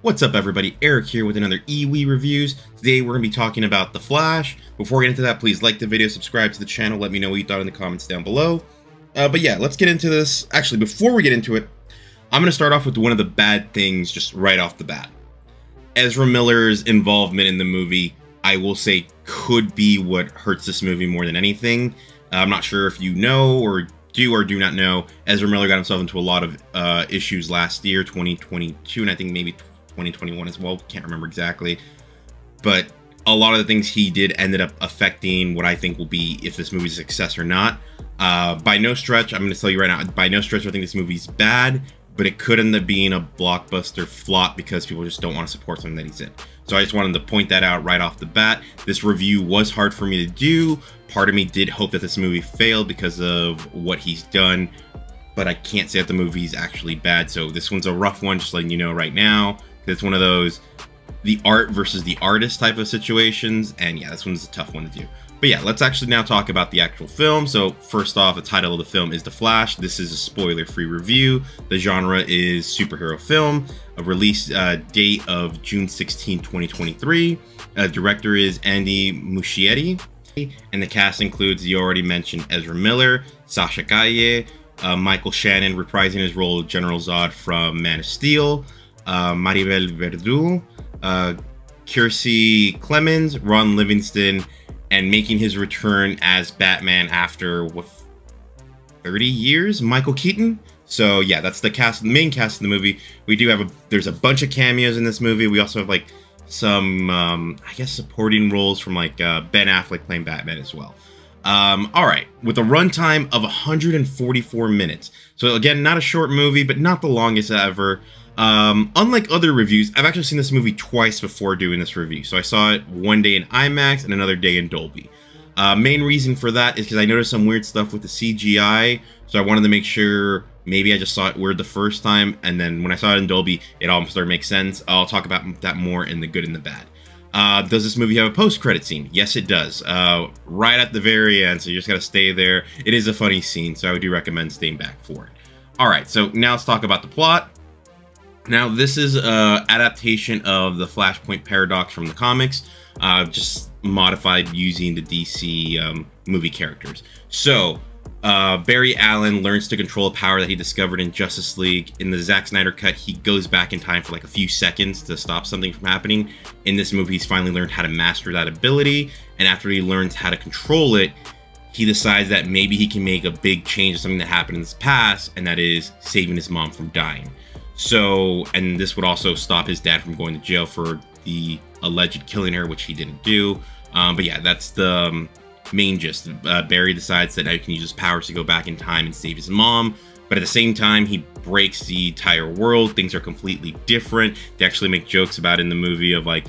What's up everybody, Eric here with another EWE Reviews. Today we're going to be talking about The Flash. Before we get into that, please like the video, subscribe to the channel, let me know what you thought in the comments down below. But yeah, let's get into this. Actually, before we get into it, I'm going to start off with one of the bad things just right off the bat. Ezra Miller's involvement in the movie, I will say, could be what hurts this movie more than anything. I'm not sure if you know or do not know, Ezra Miller got himself into a lot of issues last year, 2022, and I think maybe 2021 as well, can't remember exactly, but a lot of the things he did ended up affecting what I think will be if this movie's a success or not. By no stretch, I'm going to tell you right now, by no stretch I think this movie's bad, but it could end up being a blockbuster flop because people just don't want to support something that he's in. So I just wanted to point that out right off the bat. This review was hard for me to do. Part of me did hope that this movie failed because of what he's done, but I can't say that the movie's actually bad. So this one's a rough one, just letting you know right now. It's one of those the art versus the artist type of situations, and yeah, this one's a tough one to do. But yeah, let's actually now talk about the actual film. So first off, the title of the film is The Flash. This is a spoiler-free review. The genre is superhero film. A release date of June 16, 2023. Director is Andy Muschietti. And the cast includes the already mentioned Ezra Miller, Sasha Calle, Michael Shannon reprising his role of General Zod from Man of Steel, Maribel Verdú, Kiersey Clemens, Ron Livingston, and making his return as Batman after, what, 30 years, Michael Keaton. So yeah, that's the cast, the main cast of the movie. We do have there's a bunch of cameos in this movie. We also have like some, I guess, supporting roles from like Ben Affleck playing Batman as well. All right, with a runtime of 144 minutes. So again, not a short movie, but not the longest ever. Unlike other reviews, I've actually seen this movie twice before doing this review. So I saw it one day in IMAX and another day in Dolby. Main reason for that is because I noticed some weird stuff with the CGI. So I wanted to make sure maybe I just saw it weird the first time, and then when I saw it in Dolby, it all started to make sense. I'll talk about that more in the good and the bad. Does this movie have a post-credit scene? Yes, it does. Right at the very end, so you just gotta stay there. It is a funny scene, so I do recommend staying back for it. Alright, so now let's talk about the plot. Now, this is an adaptation of the Flashpoint Paradox from the comics, just modified using the DC movie characters. So, Barry Allen learns to control a power that he discovered in Justice League. In the Zack Snyder cut, he goes back in time for like a few seconds to stop something from happening. In this movie, he's finally learned how to master that ability, and after he learns how to control it, he decides that maybe he can make a big change to something that happened in his past, and that is saving his mom from dying. So, and this would also stop his dad from going to jail for the alleged killing her, which he didn't do. But yeah, that's the main gist. Barry decides that he can use his powers to go back in time and save his mom, but at the same time, he breaks the entire world. Things are completely different. They actually make jokes about it in the movie of like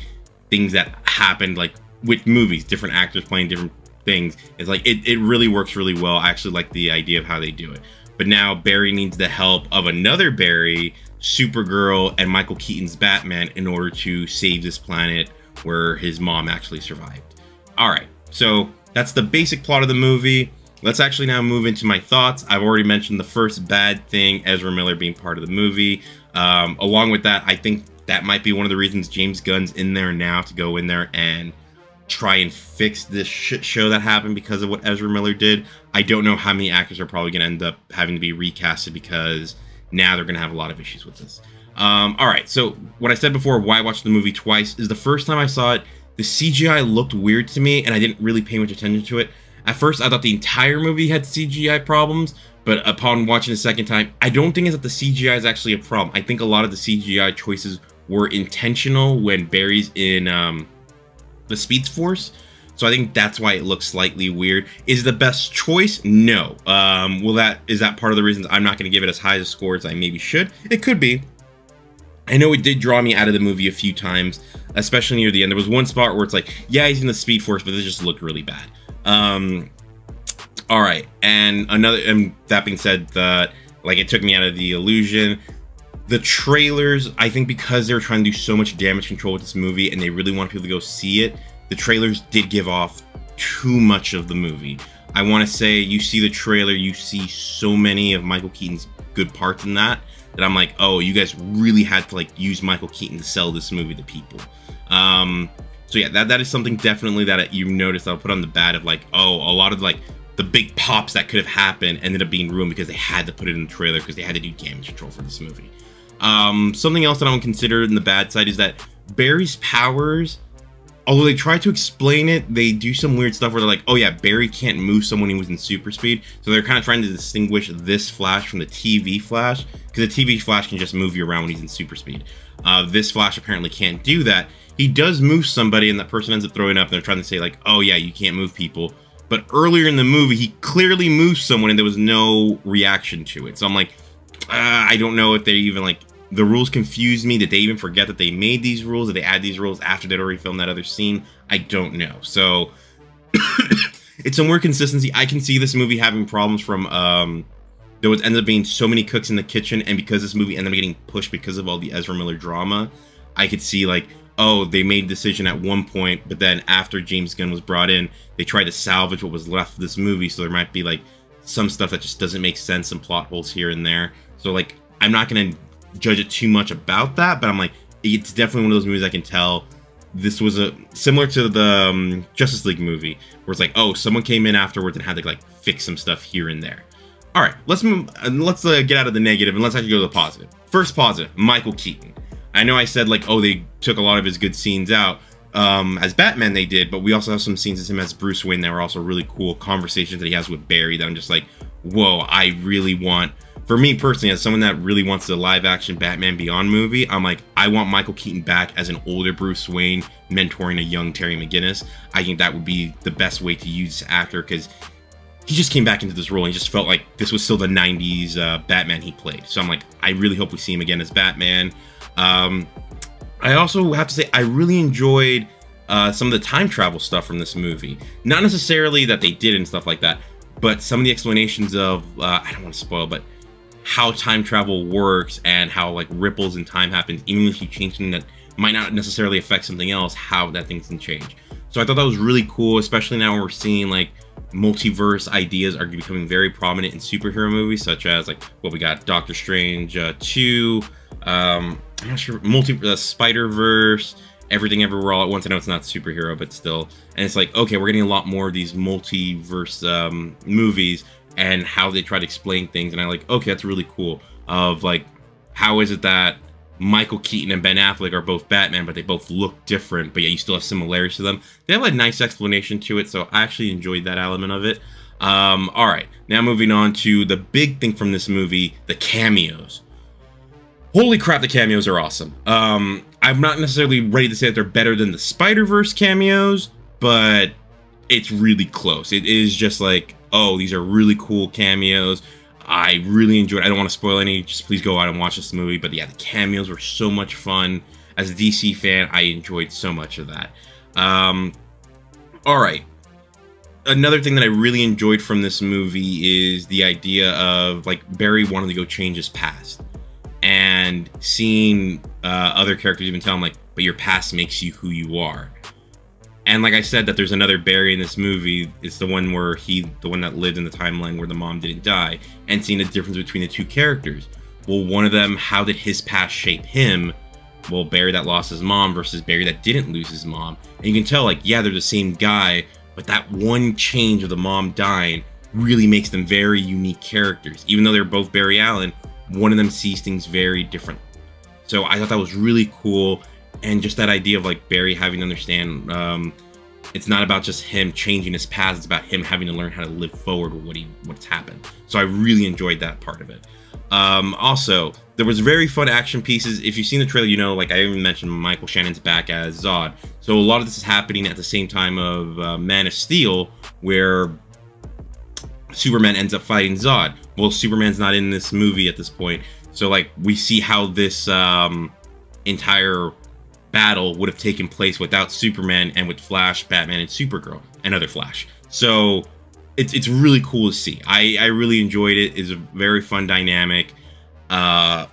things that happened like with movies, different actors playing different things. It's like, it really works really well. I actually like the idea of how they do it. But now Barry needs the help of another Barry, Supergirl, and Michael Keaton's Batman in order to save this planet where his mom actually survived. Alright, so that's the basic plot of the movie. Let's actually now move into my thoughts. I've already mentioned the first bad thing, Ezra Miller being part of the movie. Along with that, I think that might be one of the reasons James Gunn's in there now, to go in there and try and fix this shit show that happened because of what Ezra Miller did. I don't know how many actors are probably going to end up having to be recasted because now they're going to have a lot of issues with this. Alright, so what I said before, why I watched the movie twice, is the first time I saw it, the CGI looked weird to me, and I didn't really pay much attention to it. At first, I thought the entire movie had CGI problems, but upon watching the second time, I don't think it's that the CGI is actually a problem. I think a lot of the CGI choices were intentional when Barry's in the Speed Force. So I think that's why it looks slightly weird. Is it the best choice? No. Is that part of the reasons I'm not going to give it as high a score as I maybe should? It could be. I know it did draw me out of the movie a few times, especially near the end. There was one spot where it's like, yeah, he's in the Speed Force, but this just looked really bad. All right, and that being said, like, it took me out of the illusion. The trailers, I think because they were trying to do so much damage control with this movie and they really want people to go see it, the trailers did give off too much of the movie. I want to say, you see the trailer, you see so many of Michael Keaton's good parts in that that I'm like, oh, you guys really had to like use Michael Keaton to sell this movie to people. So yeah, that is something definitely that you noticed I'll put on the bat of like, oh, a lot of like the big pops that could have happened ended up being ruined because they had to put it in the trailer because they had to do damage control for this movie. Something else that I would consider in the bad side is that Barry's powers, although they try to explain it, they do some weird stuff where they're like, oh yeah, Barry can't move someone he was in super speed. So they're kind of trying to distinguish this Flash from the TV Flash, because the TV Flash can just move you around when he's in super speed. This Flash apparently can't do that. He does move somebody and that person ends up throwing up and they're trying to say like, oh yeah, you can't move people. But earlier in the movie, he clearly moved someone and there was no reaction to it. So I'm like, I don't know if they even like, the rules confuse me. Did they even forget that they made these rules? Did they add these rules after they'd already filmed that other scene? I don't know. So it's some weird consistency. I can see this movie having problems from there was ended up being so many cooks in the kitchen, and because this movie ended up getting pushed because of all the Ezra Miller drama, I could see like, oh, they made a decision at one point, but then after James Gunn was brought in, they tried to salvage what was left of this movie. So there might be like some stuff that just doesn't make sense, some plot holes here and there. So like, I'm not gonna judge it too much about that, but I'm like, it's definitely one of those movies I can tell this was a similar to the Justice League movie, where it's like, oh, someone came in afterwards and had to like fix some stuff here and there. All right, let's move. Let's get out of the negative and let's actually go to the positive. First positive, Michael Keaton. I know I said like, oh, they took a lot of his good scenes out. As Batman they did, but we also have some scenes as him as Bruce Wayne that were also really cool conversations that he has with Barry that I'm just like, whoa, I really want, for me personally, as someone that really wants the live action Batman Beyond movie, I'm like, I want Michael Keaton back as an older Bruce Wayne mentoring a young Terry McGinnis. I think that would be the best way to use this actor, because he just came back into this role and he just felt like this was still the 90s Batman he played. So I'm like, I really hope we see him again as Batman. I also have to say, I really enjoyed some of the time travel stuff from this movie. Not necessarily that they did and stuff like that, but some of the explanations of, I don't want to spoil, but how time travel works and how like ripples in time happens, even if you change something that might not necessarily affect something else, how that thing can change. So I thought that was really cool, especially now we're seeing like multiverse ideas are becoming very prominent in superhero movies, such as like what we got, Doctor Strange 2, I'm not sure, Spider-Verse, Everything Everywhere All at Once. I know it's not superhero, but still. And it's like, okay, we're getting a lot more of these multiverse movies and how they try to explain things. And I'm like, okay, that's really cool. Of like, how is it that Michael Keaton and Ben Affleck are both Batman, but they both look different, but yet you still have similarities to them? They have a nice explanation to it, so I actually enjoyed that element of it. All right, now moving on to the big thing from this movie, the cameos. Holy crap, the cameos are awesome. I'm not necessarily ready to say that they're better than the Spider-Verse cameos, but it's really close. It is just like, oh, these are really cool cameos. I really enjoyed it. I don't want to spoil any, just please go out and watch this movie. But yeah, the cameos were so much fun. As a DC fan, I enjoyed so much of that. All right. Another thing that I really enjoyed from this movie is the idea of like Barry wanting to go change his past. And seeing other characters even tell him like, but your past makes you who you are. And like I said, that there's another Barry in this movie. It's the one where the one that lived in the timeline where the mom didn't die, and seeing the difference between the two characters. Well, one of them, how did his past shape him? Well, Barry that lost his mom versus Barry that didn't lose his mom. And you can tell like, yeah, they're the same guy, but that one change of the mom dying really makes them very unique characters. Even though they're both Barry Allen, one of them sees things very different. So I thought that was really cool. And just that idea of like Barry having to understand, it's not about just him changing his past, it's about him having to learn how to live forward with what's happened. So I really enjoyed that part of it. Also, there was very fun action pieces. If you've seen the trailer, you know, like I even mentioned, Michael Shannon's back as Zod. So a lot of this is happening at the same time of Man of Steel, where Superman ends up fighting Zod. Well, Superman's not in this movie at this point. So like we see how this entire battle would have taken place without Superman and with Flash, Batman, and Supergirl, and other Flash. So it's really cool to see. I really enjoyed it. It's a very fun dynamic. The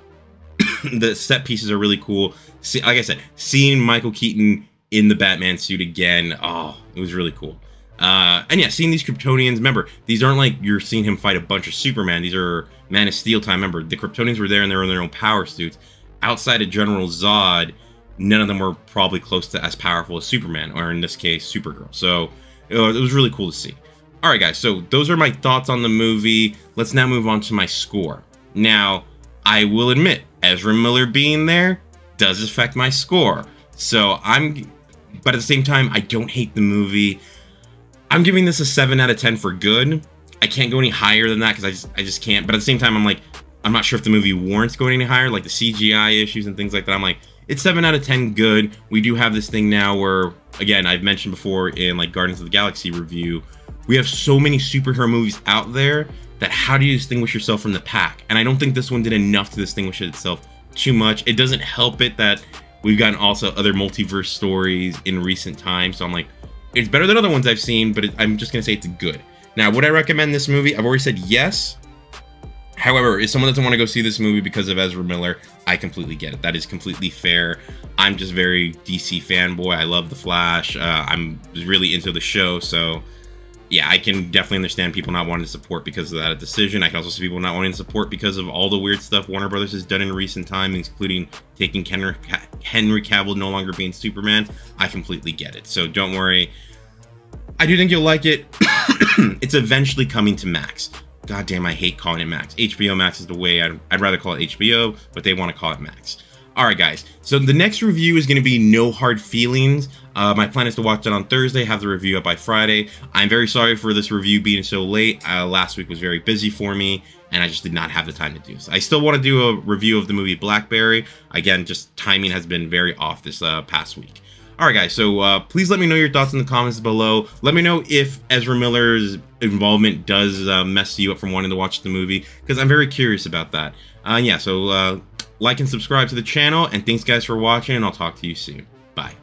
set pieces are really cool. Like I said, seeing Michael Keaton in the Batman suit again, oh, it was really cool. And yeah, seeing these Kryptonians, remember, these aren't like you're seeing him fight a bunch of Superman. These are Man of Steel time. Remember, the Kryptonians were there and they were in their own power suits. Outside of General Zod, none of them were probably close to as powerful as Superman, or in this case, Supergirl. So it was really cool to see. All right, guys, so those are my thoughts on the movie. Let's now move on to my score. Now, I will admit, Ezra Miller being there does affect my score. So but at the same time, I don't hate the movie. I'm giving this a 7 out of 10 for good. I can't go any higher than that because I just can't. But at the same time, I'm like, I'm not sure if the movie warrants going any higher, like the CGI issues and things like that. I'm like, it's 7 out of 10 good. We do have this thing now where, again, I've mentioned before in like Guardians of the Galaxy review, we have so many superhero movies out there that how do you distinguish yourself from the pack? And I don't think this one did enough to distinguish itself too much. It doesn't help it that we've gotten also other multiverse stories in recent times. So I'm like, it's better than other ones I've seen, but I'm just going to say it's good. Now, would I recommend this movie? I've already said yes. However, if someone doesn't want to go see this movie because of Ezra Miller, I completely get it. That is completely fair. I'm just very DC fanboy. I love The Flash. I'm really into the show, so yeah, I can definitely understand people not wanting to support because of that decision. I can also see people not wanting to support because of all the weird stuff Warner Brothers has done in recent times, including taking Henry Cavill no longer being Superman. I completely get it, so don't worry. I do think you'll like it. It's eventually coming to Max. God damn, I hate calling it Max. HBO Max is the way I'd rather call it HBO, but they want to call it Max. All right, guys. So the next review is going to be No Hard Feelings. My plan is to watch that on Thursday, have the review up by Friday. I'm very sorry for this review being so late. Last week was very busy for me, and I just did not have the time to do this. I still want to do a review of the movie Blackberry. Again, just timing has been very off this past week. All right, guys, so please let me know your thoughts in the comments below. Let me know if Ezra Miller's involvement does mess you up from wanting to watch the movie, because I'm very curious about that. Yeah, so like and subscribe to the channel, and thanks, guys, for watching, and I'll talk to you soon. Bye.